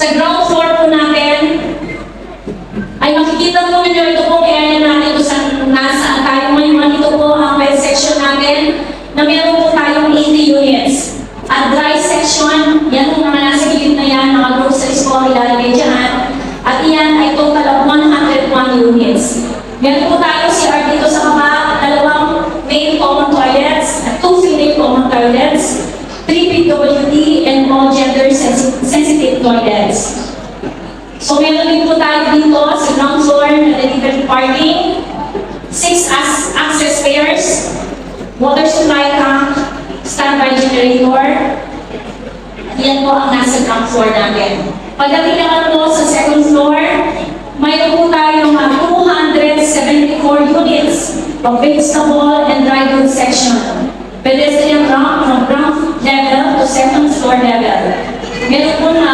Sa ground floor po natin, ay makikita po ninyo ito pong area natin kung saan nasaan tayo ngayon. Ito po ang wet section natin na meron po tayong 80 units. At dry section, yan po naman nasa gilid na yan, mga groceries po ang ilalagay dyan. At iyan ay total of 101 units. Meron po tayo CR dito sa baba, dalawang male common toilets, at 2 female common toilets, 3 PWD, and all gender sensitive toilets. So meron din po tayo dito sa ground floor na delivery parking, 6 access stairs, water supply tank, standby generator. Yan po ang nasa ground floor natin. Pagdating naman po sa second floor, mayroon po tayong 274 units of vegetable and dry goods section. Pedestrian ramp from ground level to second floor level. Meron po na